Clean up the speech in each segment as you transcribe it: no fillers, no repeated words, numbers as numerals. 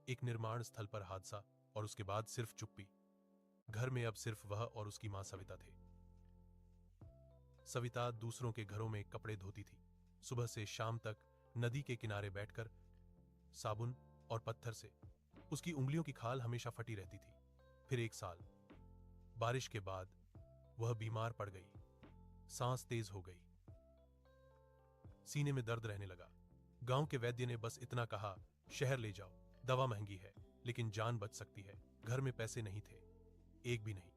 एक निर्माण स्थल पर हादसा और उसके बाद सिर्फ चुप्पी। घर में अब सिर्फ वह और उसकी मां सविता थे। सविता दूसरों के घरों में कपड़े धोती थी। सुबह से शाम तक नदी के किनारे बैठकर साबुन और पत्थर से उसकी उंगलियों की खाल हमेशा फटी रहती थी। फिर एक साल बारिश के बाद वह बीमार पड़ गई। सांस तेज हो गई, सीने में दर्द रहने लगा। गांव के वैद्य ने बस इतना कहा, शहर ले जाओ, दवा महंगी है लेकिन जान बच सकती है। घर में पैसे नहीं थे, एक भी नहीं।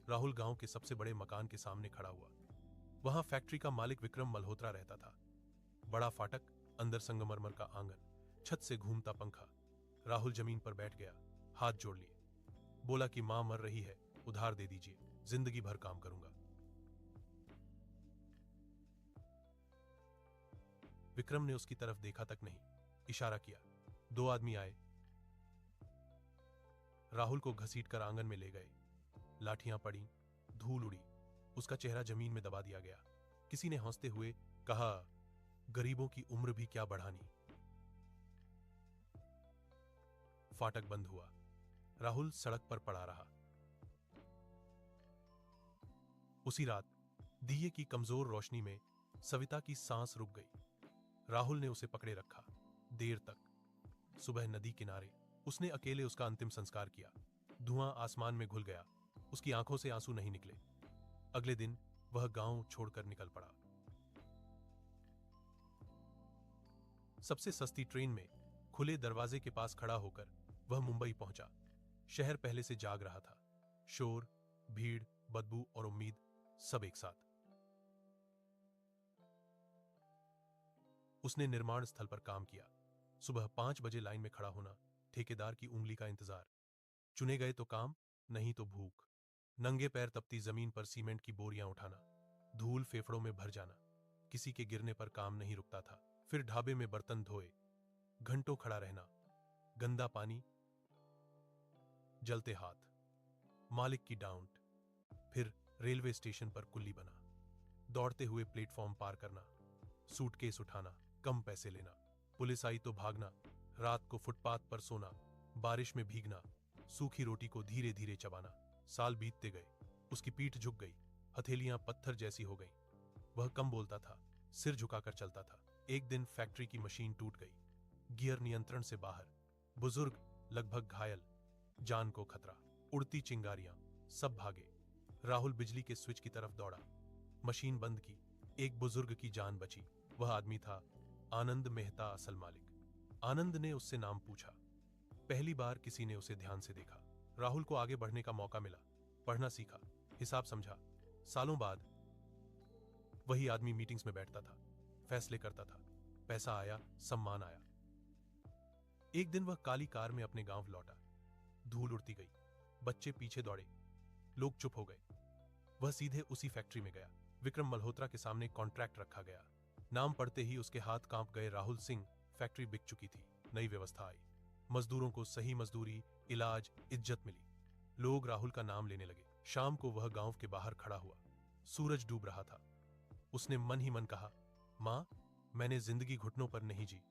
राहुल गांव के सबसे बड़े मकान के सामने खड़ा हुआ। वहां फैक्ट्री का मालिक विक्रम मल्होत्रा रहता था। बड़ा फाटक, अंदर संगमरमर का आंगन, छत से घूमता पंखा। राहुल जमीन पर बैठ गया, हाथ जोड़ लिए। बोला कि मां मर रही है, उधार दे दीजिए, जिंदगी भर काम करूंगा। विक्रम ने उसकी तरफ देखा तक नहीं, इशारा किया। दो आदमी आए, राहुल को घसीटकर आंगन में ले गए। लाठियां पड़ी, धूल उड़ी, उसका चेहरा जमीन में दबा दिया गया। किसी ने हंसते हुए कहा, गरीबों की उम्र भी क्या बढ़ानी। फाटक बंद हुआ। राहुल सड़क पर पड़ा रहा। उसी रात दिए की कमजोर रोशनी में सविता की सांस रुक गई। राहुल ने उसे पकड़े रखा देर तक। सुबह नदी किनारे उसने अकेले उसका अंतिम संस्कार किया। धुआं आसमान में घुल गया, उसकी आंखों से आंसू नहीं निकले। अगले दिन वह गांव छोड़कर निकल पड़ा। सबसे सस्ती ट्रेन में खुले दरवाजे के पास खड़ा होकर वह मुंबई पहुंचा। शहर पहले से जाग रहा था। शोर, भीड़, बदबू और उम्मीद, सब एक साथ। उसने निर्माण स्थल पर काम किया। सुबह 5 बजे लाइन में खड़ा होना, ठेकेदार की उंगली का इंतजार। चुने गए तो काम, नहीं तो भूख। नंगे पैर तपती जमीन पर सीमेंट की बोरियां उठाना, धूल फेफड़ों में भर जाना। किसी के गिरने पर काम नहीं रुकता था। फिर ढाबे में बर्तन धोए, घंटों खड़ा रहना, गंदा पानी, जलते हाथ, मालिक की डांट। फिर रेलवे स्टेशन पर कुल्ली बना, दौड़ते हुए प्लेटफॉर्म पार करना, सूटकेस उठाना, कम पैसे लेना, पुलिस आई तो भागना, रात को फुटपाथ पर सोना, बारिश में भीगना, सूखी रोटी को धीरे धीरे चबाना। साल बीतते गए, उसकी पीठ झुक गई, हथेलियां पत्थर जैसी हो गईं। वह कम बोलता था, सिर झुकाकर चलता था। एक दिन फैक्ट्री की मशीन टूट गई, गियर नियंत्रण से बाहर, बुजुर्ग लगभग घायल, जान को खतरा, उड़ती चिंगारियां, सब भागे। राहुल बिजली के स्विच की तरफ दौड़ा, मशीन बंद की, एक बुजुर्ग की जान बची। वह आदमी था आनंद मेहता, असल मालिक। आनंद ने उससे नाम पूछा। पहली बार किसी ने उसे ध्यान से देखा। राहुल को आगे बढ़ने का मौका मिला, पढ़ना सीखा, हिसाब समझा। सालों बाद वही आदमी मीटिंग्स में बैठता था, फैसले करता था। पैसा आया, सम्मान आया। एक दिन वह काली कार में अपने गांव लौटा। धूल उड़ती गई, बच्चे पीछे दौड़े, लोग चुप हो गए। वह सीधे उसी फैक्ट्री में गया। विक्रम मल्होत्रा के सामने कॉन्ट्रैक्ट रखा गया। नाम पढ़ते ही उसके हाथ कांप गए। राहुल सिंह। फैक्ट्री बिक चुकी थी, नई व्यवस्था आई। मजदूरों को सही मजदूरी, इलाज, इज्जत मिली। लोग राहुल का नाम लेने लगे। शाम को वह गांव के बाहर खड़ा हुआ। सूरज डूब रहा था। उसने मन ही मन कहा, मां, मैंने जिंदगी घुटनों पर नहीं जी,